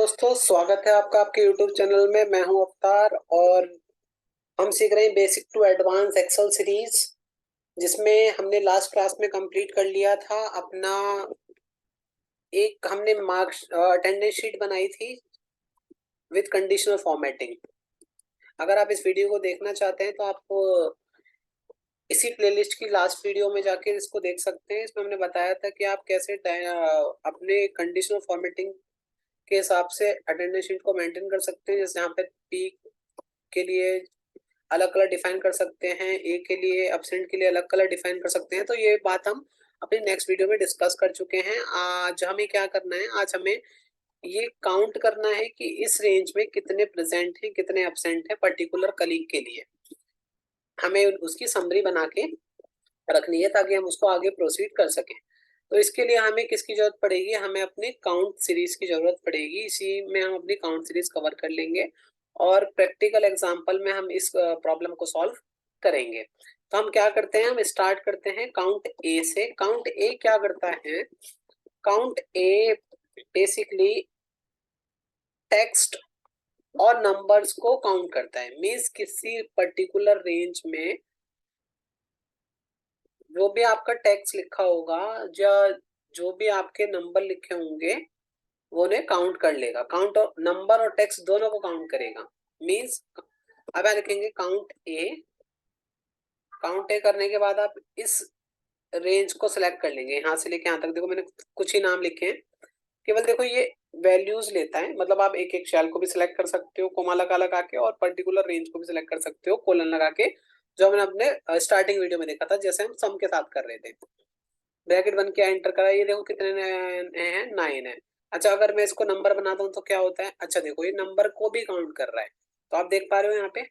दोस्तों, स्वागत है आपका आपके YouTube चैनल में। मैं हूं अवतार और हम सीख रहे हैं basic to advance Excel series, जिसमें हमने लास्ट क्लास में कंप्लीट कर लिया था अपना एक हमने मार्क्स अटेंडेंस शीट बनाई थी विद कंडीशनल फॉर्मेटिंग। अगर आप इस वीडियो को देखना चाहते हैं तो आप इसी प्लेलिस्ट की लास्ट वीडियो में जाके इसको देख सकते हैं। इसमें हमने बताया था कि आप कैसे अपने कंडीशनल फॉर्मेटिंग के हिसाब से अटेंडेंस शीट को मेंटेन कर सकते हैं। जैसे यहाँ पे पीक के लिए अलग कलर डिफाइन कर सकते हैं, ए के लिए एब्सेंट के लिए अलग कलर डिफाइन कर सकते हैं। तो ये बात हम अपनी नेक्स्ट वीडियो में डिस्कस कर चुके हैं। आज हमें क्या करना है, आज हमें ये काउंट करना है कि इस रेंज में कितने प्रेजेंट हैं कितने एब्सेंट हैं पर्टिकुलर कलीग के लिए। हमें उसकी समरी बना के रखनी है ताकि हम उसको आगे प्रोसीड कर सकें। तो इसके लिए हमें किसकी जरूरत पड़ेगी, हमें अपने काउंट सीरीज की जरूरत पड़ेगी। इसी में हम अपनी काउंट सीरीज कवर कर लेंगे और प्रैक्टिकल एग्जांपल में हम इस प्रॉब्लम को सॉल्व करेंगे। तो हम क्या करते हैं, हम स्टार्ट करते हैं काउंट ए से। काउंट ए क्या करता है, काउंट ए बेसिकली टेक्स्ट और नंबर्स को काउंट करता है। मीन्स किसी पर्टिकुलर रेंज में जो भी आपका टेक्स्ट लिखा होगा या जो भी आपके नंबर लिखे होंगे वो उन्हें काउंट कर लेगा। काउंट और नंबर और टेक्स्ट दोनों को काउंट करेगा। मीन्स अब आप लिखेंगे काउंट ए। काउंट ए करने के बाद आप इस रेंज को सिलेक्ट कर लेंगे, यहाँ से लेके यहाँ तक। देखो मैंने कुछ ही नाम लिखे हैं, केवल देखो ये वैल्यूज लेता है। मतलब आप एक एक शैल को भी सिलेक्ट कर सकते हो कोमा लगा के, और पर्टिकुलर रेंज को भी सिलेक्ट कर सकते हो कोलन लगा के, जो हमने अपने स्टार्टिंग वीडियो में देखा था जैसे हम सम के साथ कर रहे थे। ब्रैकेट बन के एंटर करा, ये देखो कितने हैं, 9 है। अच्छा, अगर मैं इसको नंबर बनाता हूँ तो क्या होता है, अच्छा देखो ये नंबर को भी काउंट कर रहा है। तो आप देख पा रहे हो यहाँ पे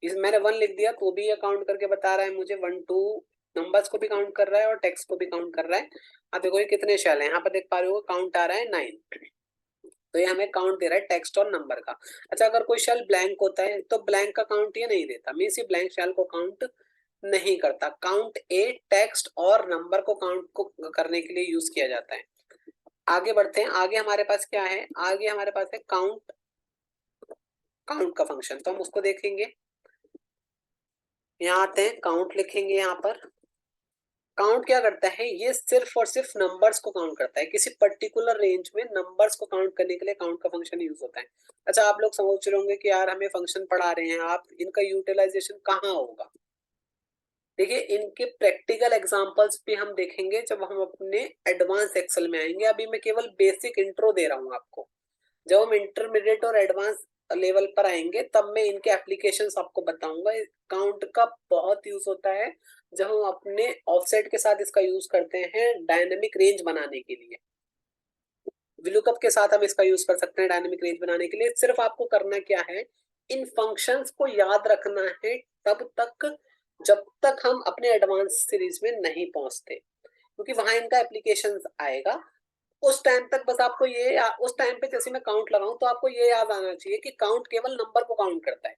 इस मैंने 1 लिख दिया तो भी ये काउंट करके बता रहा है मुझे 1 2। नंबर्स को भी काउंट कर रहा है और टेक्स्ट को भी काउंट कर रहा है। आप देखो ये कितने शैल है, यहाँ पर देख पा रहे हो काउंट आ रहा है 9। तो ये हमें काउंट दे रहा है टेक्स्ट और नंबर का। अच्छा, अगर कोई शेल ब्लैंक होता है तो ब्लैंक का काउंट ये नहीं देता। मीन्स ये ब्लैंक शेल को काउंट नहीं करता। काउंट ए टेक्स्ट और नंबर को काउंट को करने के लिए यूज किया जाता है। आगे बढ़ते हैं, आगे हमारे पास क्या है, आगे हमारे पास है काउंट। काउंट का फंक्शन तो हम उसको देखेंगे। यहाँ आते हैं, काउंट लिखेंगे। यहाँ पर काउंट क्या करता है, ये सिर्फ और सिर्फ नंबर्स को काउंट करता है। किसी पर्टिकुलर रेंज में नंबर्स को काउंट करने के लिए काउंट का फंक्शन यूज होता है। अच्छा, आप लोग समझ रहे होंगे कि यार हमें फंक्शन पढ़ा रहे हैं आप, इनका यूटिलाइजेशन कहाँ होगा। देखिए, इनके प्रैक्टिकल एग्जांपल्स भी हम देखेंगे जब हम अपने एडवांस एक्सेल में आएंगे। अभी मैं केवल बेसिक इंट्रो दे रहा हूँ आपको। जब हम इंटरमीडिएट और एडवांस लेवल पर आएंगे तब मैं इनके एप्लीकेशंस आपको बताऊंगा। काउंट का बहुत यूज होता है जब हम अपने ऑफसेट के साथ इसका यूज करते हैं डायनेमिक रेंज बनाने के लिए। विलुकअप के साथ हम इसका यूज कर सकते हैं डायनेमिक रेंज बनाने के लिए। सिर्फ आपको करना क्या है, इन फंक्शंस को याद रखना है तब तक जब तक हम अपने एडवांस सीरीज में नहीं पहुंचते, क्योंकि वहां इनका एप्लीकेशन आएगा। उस टाइम तक बस आपको ये उस टाइम पे जैसे मैं काउंट लगाऊं तो आपको ये याद आना चाहिए कि काउंट केवल नंबर को काउंट करता है।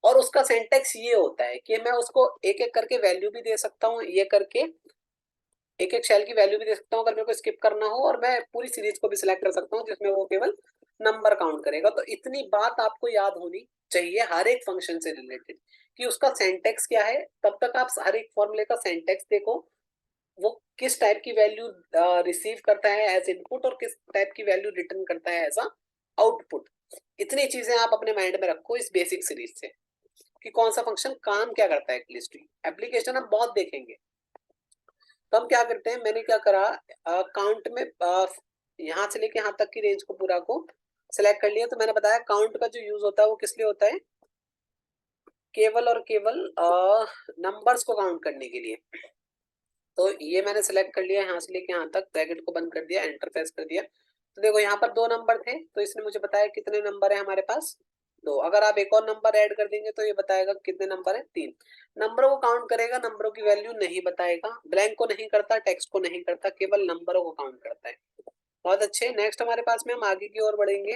और उसका सिंटेक्स ये होता है कि मैं उसको एक एक करके वैल्यू भी दे सकता हूँ, ये करके एक एक शेल की वैल्यू भी दे सकता हूँ अगर मेरे को स्किप करना हो, और मैं पूरी सीरीज को भी सिलेक्ट कर सकता हूँ जिसमें वो केवल नंबर काउंट करेगा। तो इतनी बात आपको याद होनी चाहिए हर एक फंक्शन से रिलेटेड कि उसका सिंटेक्स क्या है। तब तक आप हर एक फॉर्मूले का सिंटेक्स देखो, वो किस टाइप की वैल्यू रिसीव करता है एज इनपुट और किस टाइप की वैल्यू रिटर्न करता है एज अ आउटपुट। इतनी चीजें आप अपने माइंड में रखो इस बेसिक सीरीज से कि कौन सा फंक्शन काम क्या करता है। एटलीस्ट एप्लीकेशन हम बहुत देखेंगे। तो हम क्या करते हैं, मैंने क्या करा, काउंट में यहाँ से लेके यहाँ तक की रेंज को पूरा को सिलेक्ट कर लिया। तो मैंने बताया काउंट का जो यूज होता है वो किस लिए होता है, केवल और केवल नंबर्स को काउंट करने के लिए। तो ये मैंने सेलेक्ट कर लिया, यहाँ से लेके यहाँ तक ब्रैकेट को बंद कर दिया, एंटर प्रेस कर दिया। तो देखो यहाँ पर 2 नंबर थे तो इसने मुझे बताया कितने नंबर है हमारे पास, 2। अगर आप एक और नंबर ऐड कर देंगे तो ये बताएगा कितने नंबर है, 3। नंबरों को काउंट करेगा, नंबरों की वैल्यू नहीं बताएगा। ब्लैंक को नहीं करता, टेक्स्ट को नहीं करता, केवल नंबरों को काउंट करता है। बहुत अच्छे। नेक्स्ट हमारे पास में हम आगे की ओर बढ़ेंगे।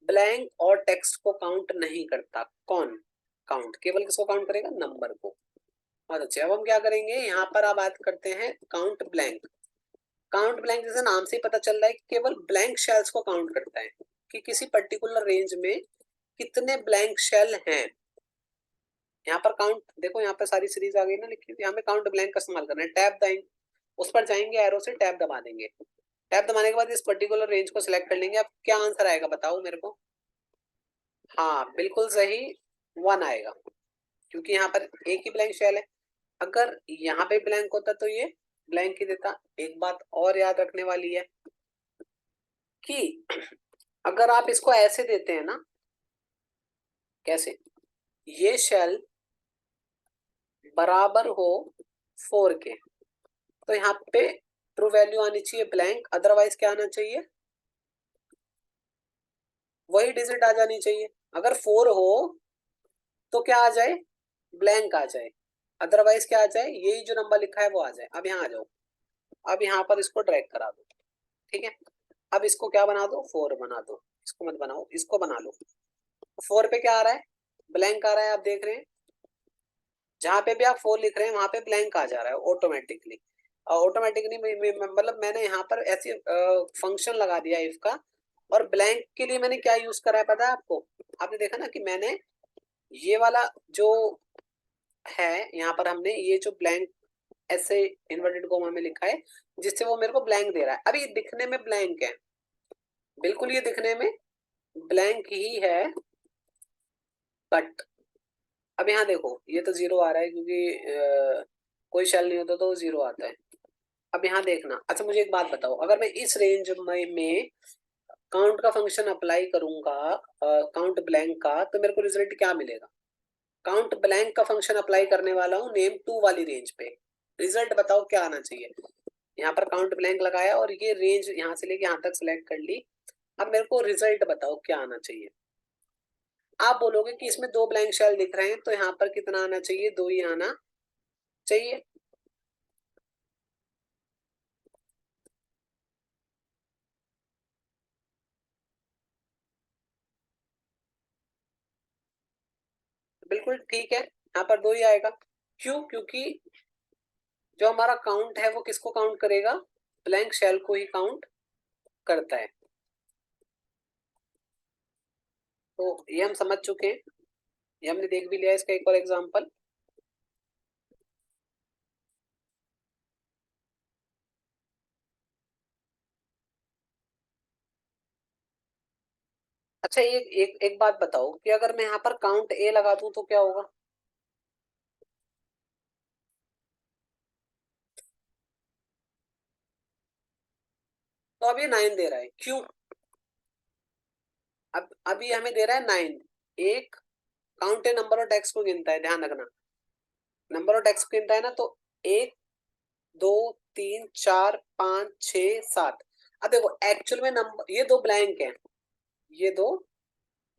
ब्लैंक और टेक्स्ट को काउंट नहीं करता। कौन काउंट, केवल किसको काउंट करेगा, नंबर को। बहुत अच्छे। अब हम क्या करेंगे, यहाँ पर आप बात करते हैं काउंट ब्लैंक। काउंट ब्लैंक जैसे नाम से ही पता चल रहा है कि केवल ब्लैंक शेल्स को काउंट करता है। कि किसी पर्टिकुलर रेंज में कितने ब्लैंक शेल हैं। यहाँ पर काउंट देखो, यहाँ पर सारी सीरीज आ गई ना लिखी हुई, यहाँ पे काउंट ब्लैंक का इस्तेमाल करना है। टैब दाएंगे, उस पर जाएंगे, एरो से टैब दबा देंगे। टैब दबाने के बाद इस पर्टिकुलर रेंज को सिलेक्ट कर लेंगे। अब क्या आंसर आएगा बताओ मेरे को। हाँ बिल्कुल सही, 1 आएगा, क्योंकि यहाँ पर एक ही ब्लैंक शेल है। अगर यहाँ पे ब्लैंक होता तो ये ब्लैंक ही देता। एक बात और याद रखने वाली है कि अगर आप इसको ऐसे देते हैं ना, कैसे, ये शेल बराबर हो 4 के, तो यहाँ पे ट्रू वैल्यू आनी चाहिए ब्लैंक, अदरवाइज क्या आना चाहिए, वही डिजिट आ जानी चाहिए। अगर 4 हो तो क्या आ जाए, ब्लैंक आ जाए, अदरवाइज क्या आ जाए, यही जो नंबर लिखा है वो आ जाए। अब यहाँ आ जाओ, अब यहाँ पर इसको ड्रैग करा दो, ठीक है। अब इसको क्या बना दो, 4 बना दो, इसको मत बनाओ, इसको बना लो। 4 पे क्या आ रहा है, ब्लैंक आ रहा है, आप देख रहे हैं। जहां पे भी आप 4 लिख रहे हैं वहां पे ब्लैंक आ जा रहा है ऑटोमेटिकली। ऑटोमेटिकली मतलब मैंने यहाँ पर ऐसी फंक्शन लगा दिया इफ का, और ब्लैंक के लिए मैंने क्या यूज करा है पता है आपको। आपने देखा ना कि मैंने ये वाला जो है, यहाँ पर हमने ये जो ब्लैंक ऐसे इन्वर्टेड कोमा में लिखा है, जिससे वो मेरे को ब्लैंक दे रहा है। अभी दिखने में ब्लैंक है, बिल्कुल ये दिखने में ब्लैंक ही है, बट अब यहाँ देखो ये तो 0 आ रहा है, क्योंकि कोई शेल नहीं होता तो वो 0 आता है। अब यहाँ देखना, अच्छा मुझे एक बात बताओ, अगर मैं इस रेंज में काउंट का फंक्शन अप्लाई करूंगा, काउंट ब्लैंक का, तो मेरे को रिजल्ट क्या मिलेगा। काउंट ब्लैंक का फंक्शन अप्लाई करने वाला हूँ नेम 2 वाली रेंज पे, रिजल्ट बताओ क्या आना चाहिए। यहाँ पर काउंट ब्लैंक लगाया और ये रेंज यहाँ से लेके यहाँ तक सिलेक्ट कर ली। अब मेरे को रिजल्ट बताओ क्या आना चाहिए। आप बोलोगे कि इसमें 2 ब्लैंक शेल दिख रहे हैं, तो यहाँ पर कितना आना चाहिए, 2 ही आना चाहिए। बिल्कुल ठीक है, यहाँ पर 2 ही आएगा। क्यों, क्योंकि जो हमारा काउंट है वो किसको काउंट करेगा, ब्लैंक शेल को ही काउंट करता है। तो ये हम समझ चुके हैं, ये हमने देख भी लिया। इसका एक और एग्जांपल, अच्छा एक बात बताओ कि अगर मैं यहाँ पर काउंट ए लगा दूं तो क्या होगा। तो अब ये 9 दे रहा है, क्यों। अब अभी हमें दे रहा है 9। एक काउंट ए नंबर और टेक्स्ट को गिनता है, ध्यान रखना, नंबर और टेक्स्ट को गिनता है ना। तो 1 2 3 4 5 6 7। अब देखो एक्चुअल में नंबर ये 2 ब्लैंक हैं, ये 2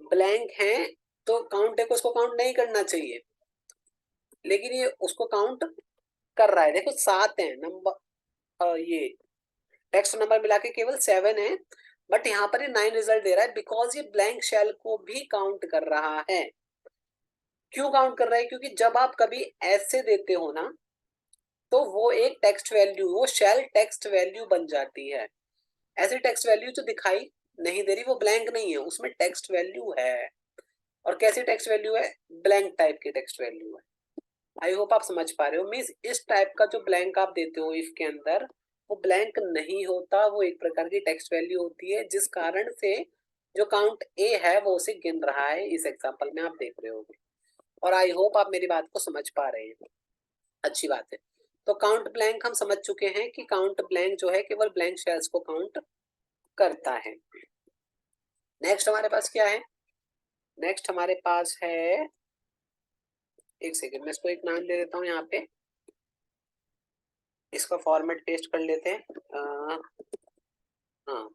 ब्लैंक हैं, तो काउंट ए को उसको काउंट नहीं करना चाहिए, लेकिन ये उसको काउंट कर रहा है। देखो 7 है नंबर, ये टेक्स्ट नंबर मिला के केवल 7 है, बट यहाँ पर ये 9 रिजल्ट दे रहा है, बिकॉज ये ब्लैंक शेल को भी काउंट कर रहा है। क्यों काउंट कर रहा है, क्योंकि जब आप कभी ऐसे देते हो ना, तो वो एक टेक्स्ट वैल्यू, वो शेल टेक्स्ट वैल्यू बन जाती है। ऐसी टेक्स्ट वैल्यू जो दिखाई नहीं दे रही, वो ब्लैंक नहीं है, उसमें टेक्स्ट वैल्यू है। और कैसी टेक्स्ट वैल्यू है, ब्लैंक टाइप की टेक्स्ट वैल्यू है। आई होप आप समझ पा रहे हो। मीन्स इस टाइप का जो ब्लैंक आप देते हो इफ के अंदर, वो ब्लैंक नहीं होता, वो एक प्रकार की टेक्स्ट वैल्यू होती है, जिस कारण से जो काउंट ए है वो उसे गिन रहा है। इस एग्जांपल में आप देख रहे होगे, और आई होप आप मेरी बात को समझ पा रहे हैं। अच्छी बात है। तो काउंट ब्लैंक हम समझ चुके हैं कि काउंट ब्लैंक जो है केवल ब्लैंक शेल्स को काउंट करता है। नेक्स्ट हमारे पास क्या है, नेक्स्ट हमारे पास है, एक सेकेंड मैं इसको एक नाम दे देता हूँ यहाँ पे, इसका फॉर्मेट पेस्ट कर लेते हैं। हाँ,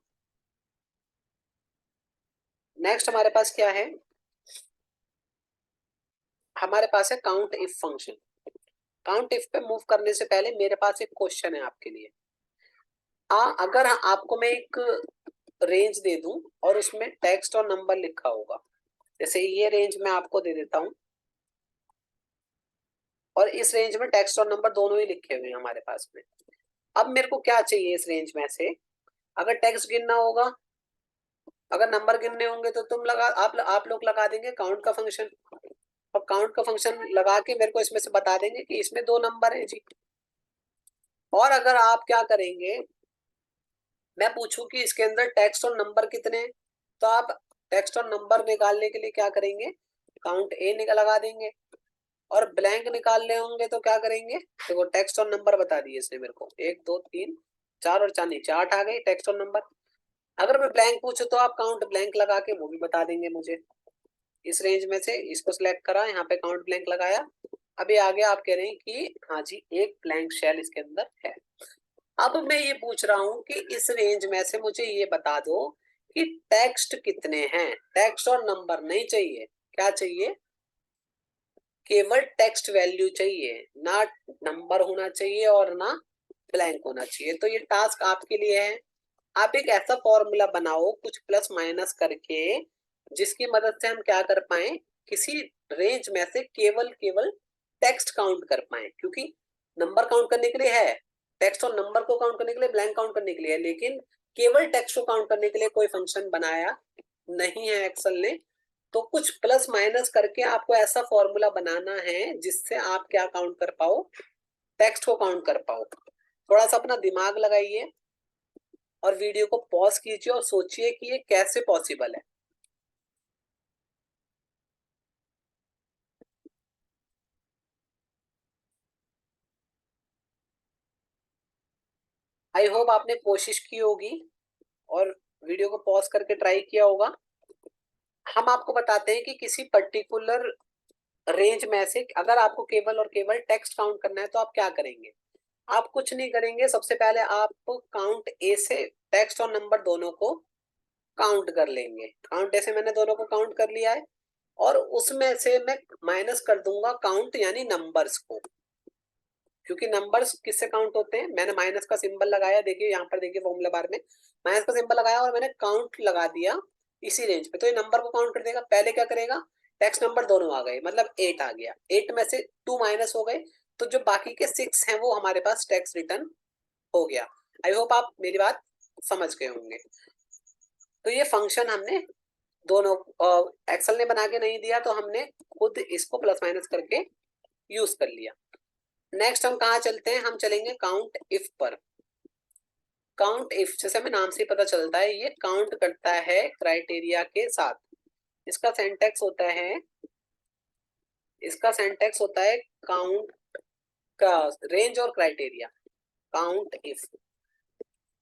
नेक्स्ट हमारे पास क्या है, हमारे पास है count if function. Count if पे मूव करने से पहले मेरे पास एक क्वेश्चन है आपके लिए। अगर आपको मैं एक रेंज दे दूं और उसमें टेक्स्ट और नंबर लिखा होगा, जैसे ये रेंज मैं आपको दे देता हूं, और इस रेंज में टेक्स्ट और नंबर दोनों ही लिखे हुए हैं हमारे पास में। अब मेरे को क्या चाहिए इस रेंज में से, अगर टेक्स्ट गिनना होगा अगर नंबर गिनने होंगे तो तुम लगा आप लोग लगा देंगे काउंट का फंक्शन, और काउंट का फंक्शन लगा के मेरे को इसमें से बता देंगे कि इसमें 2 नंबर है जी। और अगर आप क्या करेंगे, मैं पूछूं कि इसके अंदर टेक्स्ट और नंबर कितने हैं, तो आप टेक्स्ट और नंबर निकालने के लिए क्या करेंगे, काउंट ए निकाल लगा देंगे। और ब्लैंक निकालने होंगे तो क्या करेंगे, देखो टेक्स्ट और नंबर बता दिए इसने मेरे को, 1 2 3 4 और 4 नीचे 8 आ गई टेक्स्ट और नंबर। अगर मैं ब्लैंक पूछूं तो आप काउंट ब्लैंक लगा के वो भी बता देंगे मुझे। इस रेंज में से इसको सिलेक्ट करा, यहाँ पे काउंट ब्लैंक लगाया। अभी आगे आप कह रहे हैं कि हाँ जी एक ब्लैंक शेल इसके अंदर है। अब मैं ये पूछ रहा हूँ कि इस रेंज में से मुझे ये बता दो कि टेक्स्ट कितने हैं। टेक्स्ट और नंबर नहीं चाहिए, क्या चाहिए, केवल टेक्स्ट वैल्यू चाहिए, ना नंबर होना चाहिए और ना ब्लैंक होना चाहिए। तो ये टास्क आपके लिए है। आप एक ऐसा फॉर्मूला बनाओ कुछ प्लस माइनस करके, जिसकी मदद से हम क्या कर पाए, किसी रेंज में से केवल केवल टेक्स्ट काउंट कर पाए। क्योंकि नंबर काउंट करने के लिए है, टेक्स्ट और नंबर को काउंट करने के लिए, ब्लैंक काउंट करने के लिए है, लेकिन केवल टेक्स्ट को काउंट करने के लिए कोई फंक्शन बनाया नहीं है एक्सेल ने। तो कुछ प्लस माइनस करके आपको ऐसा फॉर्मूला बनाना है जिससे आप क्या काउंट कर पाओ, टेक्स्ट को काउंट कर पाओ। थोड़ा सा अपना दिमाग लगाइए और वीडियो को पॉज कीजिए और सोचिए कि ये कैसे पॉसिबल है। आई होप आपने कोशिश की होगी और वीडियो को पॉज करके ट्राई किया होगा। हम आपको बताते हैं कि किसी पर्टिकुलर रेंज में से अगर आपको केवल और केवल टेक्स्ट काउंट करना है तो आप क्या करेंगे। आप कुछ नहीं करेंगे, सबसे पहले आप काउंट ए से टेक्स्ट और नंबर दोनों को काउंट कर लेंगे। काउंट ए से मैंने दोनों को काउंट कर लिया है, और उसमें से मैं माइनस कर दूंगा काउंट यानी नंबर्स को। क्योंकि नंबर्स किससे काउंट होते हैं, मैंने माइनस का सिंबल लगाया, देखिए यहाँ पर देखिए फॉर्मूला बार में माइनस का सिंबल लगाया और मैंने काउंट लगा दिया इसी रेंज पे, तो ये नंबर को काउंट कर देगा। पहले क्या करेगा, टेक्स्ट नंबर दोनों आ गए, मतलब 8 आ गया, 8 में से 2 माइनस हो गए, तो जो बाकी के 6 हैं वो हमारे पास टेक्स्ट रिटर्न हो गया। आई होप आप मेरी बात समझ गए होंगे। तो ये फंक्शन हमने दोनों एक्सेल ने बना के नहीं दिया, तो हमने खुद इसको प्लस माइनस करके यूज कर लिया। नेक्स्ट हम कहाँ चलते हैं, हम चलेंगे काउंट इफ पर। काउंट इफ जैसे हमें नाम से ही पता चलता है, ये काउंट करता है क्राइटेरिया के साथ। इसका सिंटैक्स होता है, इसका सिंटैक्स होता है काउंट का रेंज और क्राइटेरिया, काउंट इफ।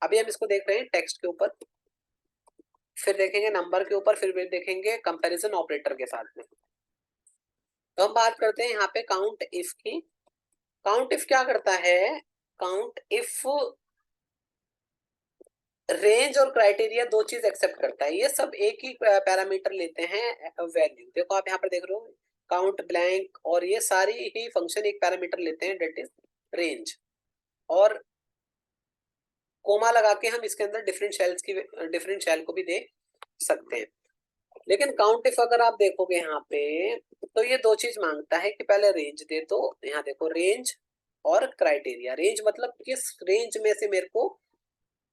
अभी हम इसको देख रहे हैं टेक्स्ट के ऊपर, फिर देखेंगे नंबर के ऊपर, फिर देखेंगे कंपैरिजन ऑपरेटर के साथ में। तो हम बात करते हैं यहाँ पे काउंट इफ की। काउंट इफ क्या करता है, काउंट इफ रेंज और क्राइटेरिया दो चीज एक्सेप्ट करता है। ये सब एक ही पैरामीटर लेते हैं वैल्यू। देखो आप यहाँ पर देख रहे हो काउंट ब्लैंक, और ये सारी ही फंक्शन एक पैरामीटर लेते हैं, डेट इज रेंज। और कोमा लगा के हम इसके अंदर डिफरेंट शेल को भी देख सकते हैं। लेकिन काउंट इफ अगर आप देखोगे यहाँ पे, तो ये दो चीज मांगता है कि पहले रेंज दे दो। यहाँ देखो रेंज और क्राइटेरिया। रेंज मतलब किस रेंज में से मेरे को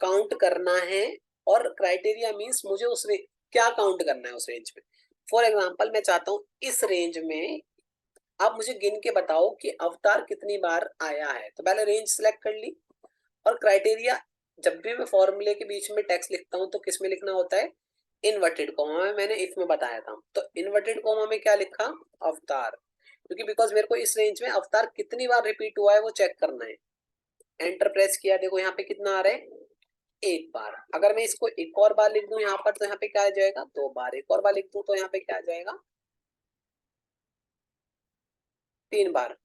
काउंट करना है, और क्राइटेरिया मींस मुझे क्या काउंट करना है उस रेंज में। फॉर एग्जांपल मैं चाहता हूँ इस रेंज में आप मुझे गिन के बताओ कि अवतार कितनी बार आया है, तो पहले रेंज सिलेक्ट कर ली। और क्राइटेरिया, जब भी मैं फॉर्मूले के बीच में टेक्स्ट लिखता हूँ तो किस में लिखना होता है, इन्वर्टेड कॉमा में। मैंने इफ में बताया था, तो इन्वर्टेड कॉमा में क्या लिखा, अवतार। क्योंकि बिकॉज मेरे को इस रेंज में अवतार कितनी बार रिपीट हुआ है वो चेक करना है। एंटर प्रेस किया, देखो यहाँ पे कितना आ रहा है, एक बार। अगर मैं इसको एक और बार लिख दूं यहाँ पर, तो यहाँ पे क्या आ जाएगा, 2 बार। एक और बार लिख दूं तो यहाँ पे क्या आ जाएगा, 3 बार।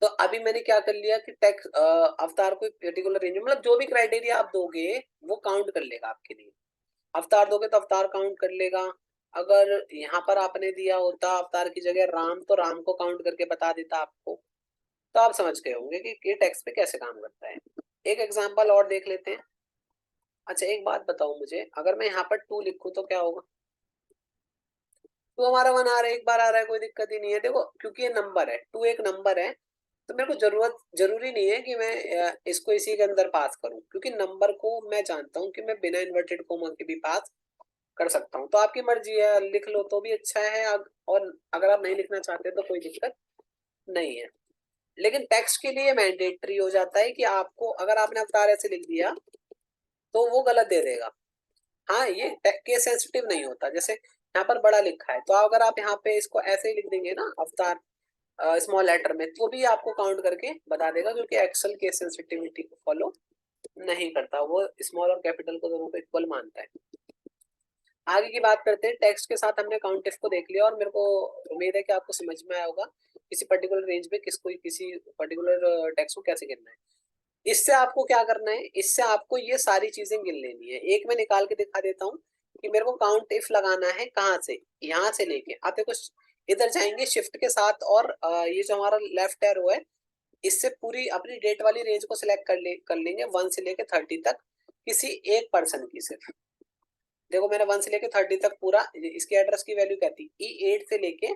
तो अभी मैंने क्या कर लिया कि टेक्स्ट अवतार को पर्टिकुलर रेंज में, मतलब जो भी क्राइटेरिया आप दोगे वो काउंट कर लेगा आपके लिए। अवतार दोगे तो अवतार काउंट कर लेगा। अगर यहाँ पर आपने दिया होता अवतार की जगह राम, तो राम को काउंट करके बता देता आपको। तो आप समझ गए होंगे कि ये टेक्स्ट पे कैसे काम करता है। एक एग्जांपल और देख लेते हैं। अच्छा एक बात बताओ मुझे, अगर मैं यहाँ पर 2 लिखूं तो क्या होगा, टू हमारा 1 आ रहा है, एक बार आ रहा है, कोई दिक्कत ही नहीं है। देखो क्योंकि ये नंबर है, 2 एक नंबर है, तो मेरे को जरूरी नहीं है कि मैं इसको इसी के अंदर पास करूं, क्योंकि नंबर को मैं जानता हूं कि मैं बिना इन्वर्टेड कोमा के भी पास कर सकता हूं। तो आपकी मर्जी है, लिख लो तो भी अच्छा है, और अगर आप नहीं लिखना चाहते तो कोई दिक्कत नहीं है। लेकिन टेक्स्ट के लिए मैंडेटरी हो जाता है कि आपको, अगर आपने अवतार ऐसे लिख दिया तो वो गलत दे देगा। हाँ, ये केस सेंसिटिव नहीं होता। जैसे यहाँ पर बड़ा लिखा है, तो अगर आप यहाँ पे इसको ऐसे ही लिख देंगे ना अवतार स्मॉल लेटर में, तो भी आपको काउंट करके बता देगा, क्योंकि एक्सेल केस सेंसिटिविटी को फॉलो नहीं करता, वो स्मॉल और कैपिटल को दोनों को इक्वल मानता है। आगे की बात करते हैं। टेक्स्ट के साथ हमने काउंट इफ को देख लिया, और मेरे को उम्मीद है कि आपको समझ में आया होगा किसी पर्टिकुलर रेंज में किसी पर्टिकुलर टेक्स्ट को कैसे गिनना है। इससे आपको क्या करना है, इससे आपको ये सारी चीजें गिन लेनी है। एक मैं निकाल के दिखा देता हूँ कि मेरे को काउंट इफ लगाना है कहाँ से, यहाँ से लेके आप देखो इधर जाएंगे शिफ्ट के साथ, और ये जो हमारा लेफ्ट एरो है, इससे पूरी अपनी डेट वाली रेंज को सिलेक्ट कर लेंगे 1 से लेके 30 तक, किसी एक पर्सन की सिर्फ। देखो मैंने 1 से लेके 30 तक पूरा, इसके एड्रेस की वैल्यू क्या थी, E8 से लेके,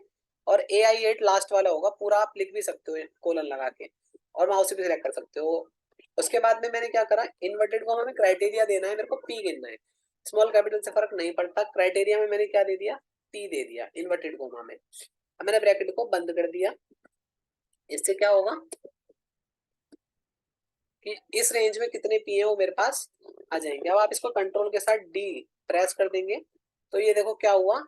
और AI8 लास्ट वाला होगा, पूरा आप लिख भी सकते हो कोलन लगा के, और माउस से भी सिलेक्ट कर सकते हो। उसके बाद में मैंने क्या करा, इन्वर्टेड कॉमा में क्राइटेरिया देना है, मेरे को P गिनना है। स्मॉल कैपिटल से फर्क नहीं पड़ता, क्राइटेरिया में मैंने क्या दे दिया, P दे दिया इन्वर्टेड कॉमा में। अब मैंने ब्रैकेट को बंद कर दिया। इससे क्या होगा कि इस रेंज में कितने पी है वो मेरे पास आ जाएंगे। अब आप इसको कंट्रोल के साथ डी प्रेस कर देंगे, तो ये देखो क्या हुआ,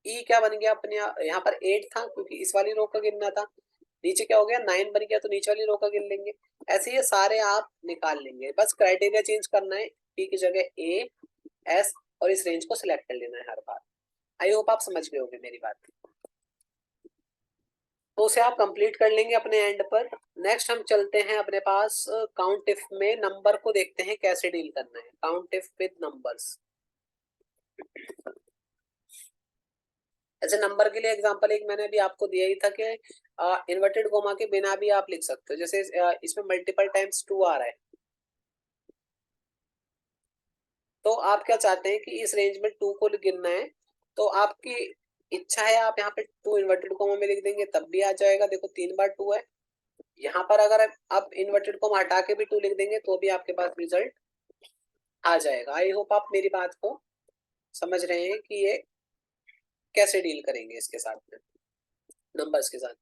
ई क्या बन गया अपने यहाँ पर 8 था, क्योंकि इस वाली रो का गिनना था। नीचे क्या हो गया, 9 बन गया, तो नीचे वाली रो का गिन लेंगे। ऐसे ये सारे आप निकाल लेंगे, बस क्राइटेरिया चेंज करना है, पी की जगह ए एस, और इस रेंज को सिलेक्ट कर लेना है हर बार। आई होप आप समझ गए होंगे मेरी बात। तो उसे आप कंप्लीट कर लेंगे अपने एंड पर। नेक्स्ट हम चलते हैं अपने पास काउंट इफ में, नंबर को देखते हैं कैसे डील करना है, काउंट इफ विद नंबर्स। ऐसे नंबर के लिए एग्जांपल एक मैंने अभी आपको दिया ही था कि इन्वर्टेड कोमा के बिना भी आप लिख सकते हो। जैसे इसमें मल्टीपल टाइम्स 2 आ रहा है, तो आप क्या चाहते हैं कि इस रेंज में 2 को गिनना है, तो आपकी इच्छा है आप यहाँ पे 2 इन्वर्टेड कोमा में लिख देंगे तब भी आ जाएगा। देखो 3 बार 2 है। यहाँ पर अगर आप इन्वर्टेड कोमा हटा के भी 2 लिख देंगे तो भी आपके पास रिजल्ट आ जाएगा। आई होप आप मेरी बात को समझ रहे हैं कि ये कैसे डील करेंगे इसके साथ में, नंबर्स के साथ।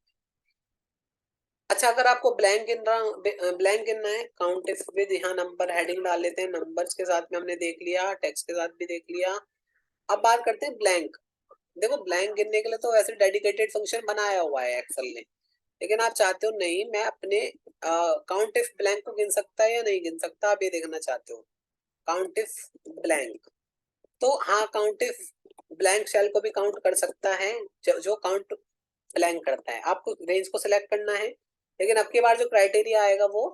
अच्छा, अगर आपको ब्लैंक गिनना है, काउंट इफ विद, यहाँ नंबर हेडिंग डाल लेते हैं। नंबर्स के साथ में हमने देख लिया, टेक्स्ट के साथ भी देख लिया। अब बात करते हैं ब्लैंक। देखो ब्लैंक गिनने के लिए तो वैसे डेडिकेटेड फंक्शन बनाया हुआ है एक्सेल ने, लेकिन आप चाहते हो नहीं मैं अपने काउंट इफ ब्लैंक को गिन सकता है या नहीं गिन सकता, आप ये देखना चाहते हो, काउंट इफ ब्लैंक। तो हाँ, काउंट इफ ब्लैंक सेल को भी काउंट कर सकता है, जो काउंट ब्लैंक करता है। आपको रेंज को सिलेक्ट करना है, लेकिन अब की बार जो क्राइटेरिया आएगा वो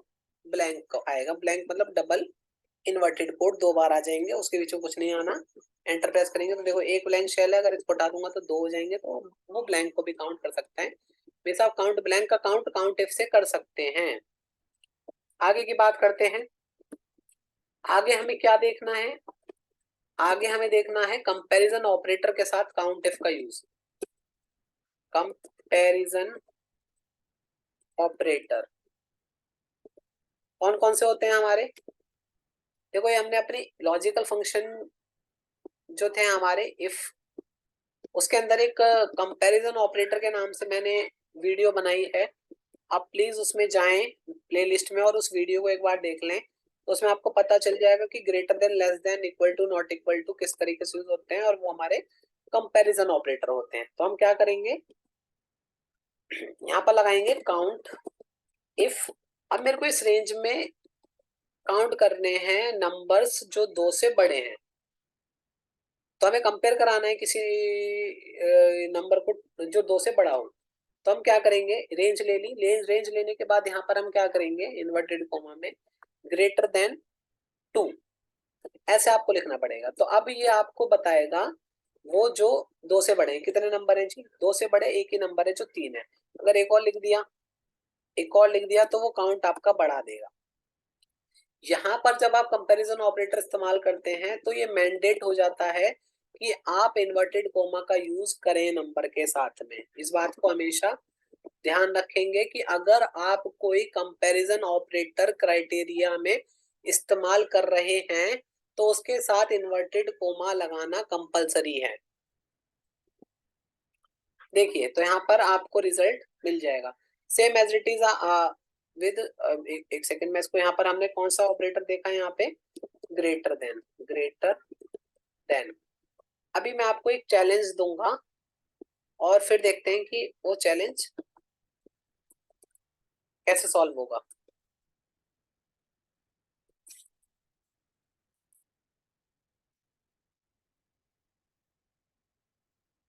ब्लैंक आएगा। ब्लैंक मतलब डबल इन्वर्टेड कोड 2 बार आ जाएंगे, उसके बीच में कुछ नहीं आना। एंटर प्रेस करेंगे तो देखो एक ब्लैंक शेल है, अगर इसको हटा दूंगा तो 2 हो जाएंगे, तो वो ब्लैंक को भी काउंट कर सकता है। वैसे आप काउंट ब्लैंक का काउंट इफ से कर सकते हैं। आगे की बात करते हैं। आगे हमें क्या देखना है, आगे हमें देखना है कंपैरिजन ऑपरेटर के साथ काउंट इफ का यूज। कंपैरिजन ऑपरेटर कौन कौन से होते हैं हमारे, देखो ये हमने अपनी लॉजिकल फंक्शन जो थे हमारे इफ, उसके अंदर एक कंपैरिजन ऑपरेटर के नाम से मैंने वीडियो बनाई है। आप प्लीज उसमें जाएं प्लेलिस्ट में और उस वीडियो को एक बार देख लें, तो उसमें आपको पता चल जाएगा कि greater than, less than, equal to, not equal to किस तरीके से यूज होते हैं, और वो हमारे कंपैरिजन ऑपरेटर होते हैं। तो हम क्या करेंगे, यहाँ पर लगाएंगे काउंट इफ। अब मेरे को इस रेंज में काउंट करने हैं नंबर्स जो 2 से बड़े हैं, तो हमें कंपेयर कराना है किसी नंबर को जो 2 से बड़ा हो। तो हम क्या करेंगे, रेंज ले ली, रेंज लेने के बाद यहाँ पर हम क्या करेंगे, इन्वर्टेड कोमा में ग्रेटर देन 2 ऐसे आपको लिखना पड़ेगा। तो अब ये आपको बताएगा वो जो 2 से बड़े हैं, कितने नंबर हैं जी, 2 से बड़े एक ही नंबर है जो 3 है। अगर एक और लिख दिया, एक और लिख दिया, तो वो काउंट आपका बढ़ा देगा। यहाँ पर जब आप कंपैरिजन ऑपरेटर इस्तेमाल करते हैं तो ये मैंडेट हो जाता है कि आप इन्वर्टेड कोमा का यूज करें नंबर के साथ में। इस बात को हमेशा ध्यान रखेंगे कि अगर आप कोई कंपैरिजन ऑपरेटर क्राइटेरिया में इस्तेमाल कर रहे हैं तो उसके साथ इन्वर्टेड कोमा लगाना कंपलसरी है। देखिए तो यहाँ पर आपको रिजल्ट मिल जाएगा same as it is with एक सेकंड में इसको यहाँ पर हमने कौन सा ऑपरेटर देखा है यहाँ पे ग्रेटर देन। ग्रेटर देन अभी मैं आपको एक चैलेंज दूंगा और फिर देखते हैं कि वो चैलेंज कैसे सॉल्व होगा।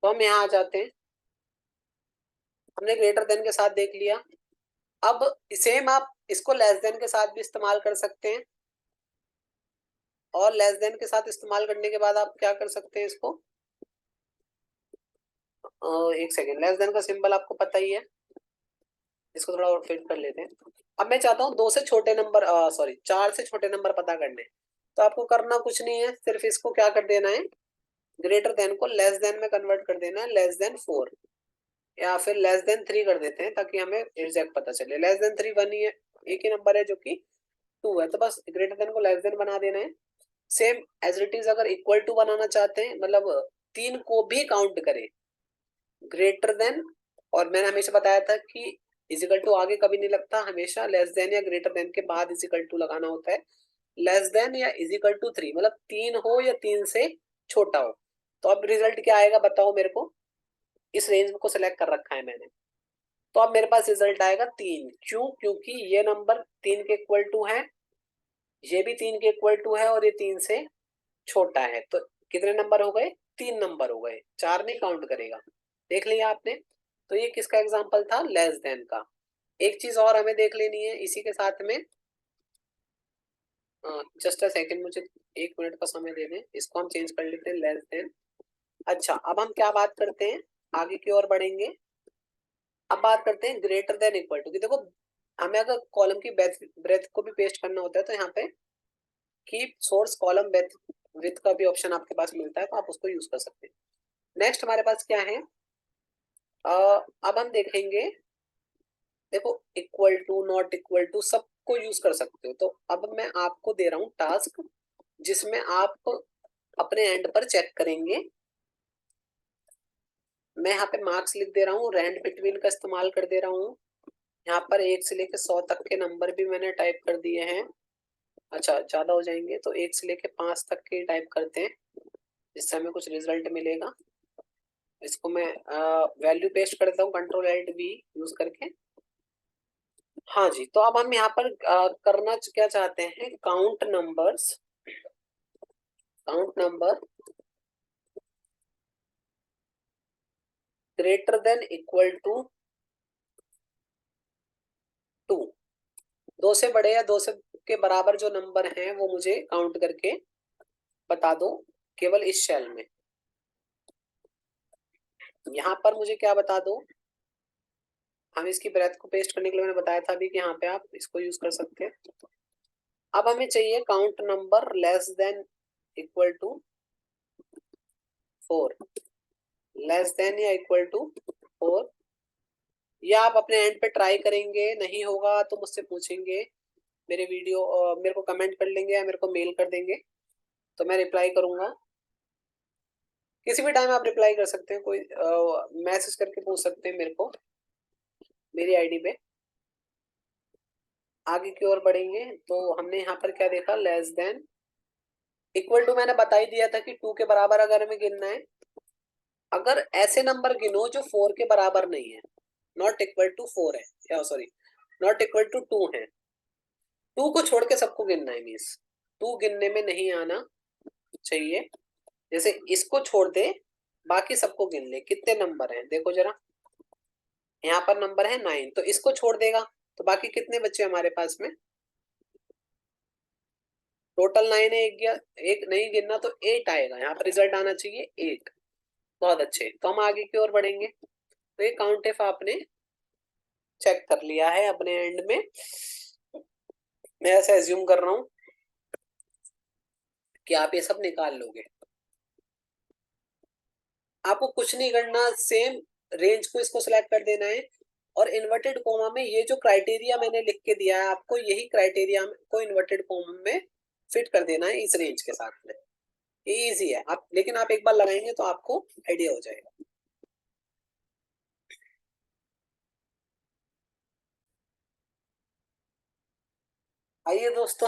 तो हम यहाँ आ जाते हैं, हमने ग्रेटर देन के साथ देख लिया। अब सेम आप इसको लेस देन के साथ भी इस्तेमाल कर सकते हैं और लेस देन के साथ इस्तेमाल करने के बाद आप क्या कर सकते हैं इसको एक सेकेंड, लेस देन का सिंबल आपको पता ही है, इसको थोड़ा और फिट कर लेते हैं। अब मैं चाहता हूँ दो से छोटे नंबर सॉरी 4 से छोटे नंबर पता करने, तो आपको करना कुछ नहीं है, सिर्फ इसको क्या कर देना है ग्रेटर देन को लेस देन में कन्वर्ट कर देना है, लेस देन 4 या फिर लेस देन 3 कर देते हैं ताकि हमें एग्जैक्ट पता चले। लेस देन 3 1 ही है, एक ही नंबर है जो कि 2 है, तो बस ग्रेटर देन को लेस देन बना देना है। सेम एज इट इज अगर इक्वल टू बनाना चाहते हैं मतलब 3 को भी काउंट करें ग्रेटर देन, और मैंने हमेशा बताया था कि इजिकल टू आगे कभी नहीं लगता, हमेशा लेस देन या ग्रेटर देन के बाद इजिकल टू लगाना होता है। लेस देन या इजिकल टू 3 मतलब 3 हो या 3 से छोटा हो। तो अब रिजल्ट क्या आएगा बताओ मेरे को, इस रेंज को सिलेक्ट कर रखा है मैंने, तो अब मेरे पास रिजल्ट आएगा 3। क्यों? क्योंकि ये नंबर 3 के इक्वल टू है, ये भी 3 के इक्वल टू है और ये 3 से छोटा है। तो कितने नंबर हो गए? 3 नंबर हो गए, 4 नहीं काउंट करेगा। देख लिया आपने? तो ये किसका एग्जाम्पल था? लेस देन का। एक चीज और हमें देख लेनी है इसी के साथ में, जस्ट अ सेकंड, मुझे 1 मिनट का समय दे दें, इसको हम चेंज कर लेते हैं लेस देन। अच्छा अब हम क्या बात करते हैं, आगे की ओर बढ़ेंगे। अब बात करते हैं ग्रेटर देन इक्वल टू की। देखो हमें अगर कॉलम की ब्रेथ को भी पेस्ट करना होता है तो यहाँ पे keep source column breadth width का भी ऑप्शन आपके पास मिलता है, तो आप उसको यूज कर सकते हैं। नेक्स्ट हमारे पास क्या है, अब हम देखेंगे, देखो equal to not equal to सबको यूज कर सकते हो। तो अब मैं आपको दे रहा हूँ टास्क जिसमें आप अपने एंड पर चेक करेंगे। मैं यहाँ पे मार्क्स लिख दे रहा हूँ, रैंड बिटवीन का इस्तेमाल कर दे रहा हूँ। यहाँ पर 1 से लेकर 100 तक के नंबर भी मैंने टाइप कर दिए हैं। अच्छा ज्यादा हो जाएंगे तो 1 से लेकर 5 तक के टाइप करते हैं जिससे हमें कुछ रिजल्ट मिलेगा। इसको मैं वैल्यू पेस्ट कर देता हूँ कंट्रोल एल्ट वी यूज करके। हाँ जी, तो अब हम यहाँ पर करना क्या चाहते हैं, count numbers, count number greater than equal to 2। 2 से बड़े या 2 से के बराबर जो नंबर हैं वो मुझे काउंट करके बता दो केवल इस सेल में। यहाँ पर मुझे क्या बता दो, हम इसकी ब्रेथ को पेस्ट करने के लिए मैंने बताया था अभी कि यहाँ पे आप इसको यूज कर सकते हैं। अब हमें चाहिए count number less than equal to 4, less than या इक्वल टू 4, या आप अपने एंड पे ट्राई करेंगे, नहीं होगा तो मुझसे पूछेंगे, मेरे वीडियो मेरे को कमेंट कर लेंगे या मेरे को मेल कर देंगे तो मैं रिप्लाई करूंगा। किसी भी टाइम आप रिप्लाई कर सकते हैं, कोई मैसेज करके पूछ सकते हैं मेरे को मेरी आईडी पे। आगे की ओर बढ़ेंगे तो हमने यहाँ पर क्या देखा, लेस देन इक्वल टू मैंने बता ही दिया था कि 2 के बराबर अगर हमें गिनना है, अगर ऐसे नंबर गिनो जो 4 के बराबर नहीं है, नॉट इक्वल टू 4 है या सॉरी नॉट इक्वल टू 2 है, 2 को छोड़ के सबको गिनना है, मीन्स 2 गिनने में नहीं आना चाहिए। जैसे इसको छोड़ दे बाकी सबको गिन ले, कितने नंबर हैं देखो जरा, यहाँ पर नंबर है 9, तो इसको छोड़ देगा तो बाकी कितने बच्चे हमारे पास में, टोटल 9 है, एक नहीं गिनना तो 8 आएगा, यहाँ पर रिजल्ट आना चाहिए 8। बहुत अच्छे, तो हम आगे की ओर बढ़ेंगे। तो ये काउंट इफ आपने चेक कर लिया है अपने एंड में, मैं ऐसा एज्यूम कर रहा हूँ कि आप ये सब निकाल लोगे। आपको कुछ नहीं करना, सेम रेंज को इसको सिलेक्ट कर देना है और इन्वर्टेड कोमा में ये जो क्राइटेरिया मैंने लिख के दिया है आपको, यही क्राइटेरिया को इन्वर्टेड कोमा में फिट कर देना है इस रेंज के साथ में। ये इजी है, आप लेकिन आप एक बार लगाएंगे तो आपको आइडिया हो जाएगा। आइए दोस्तों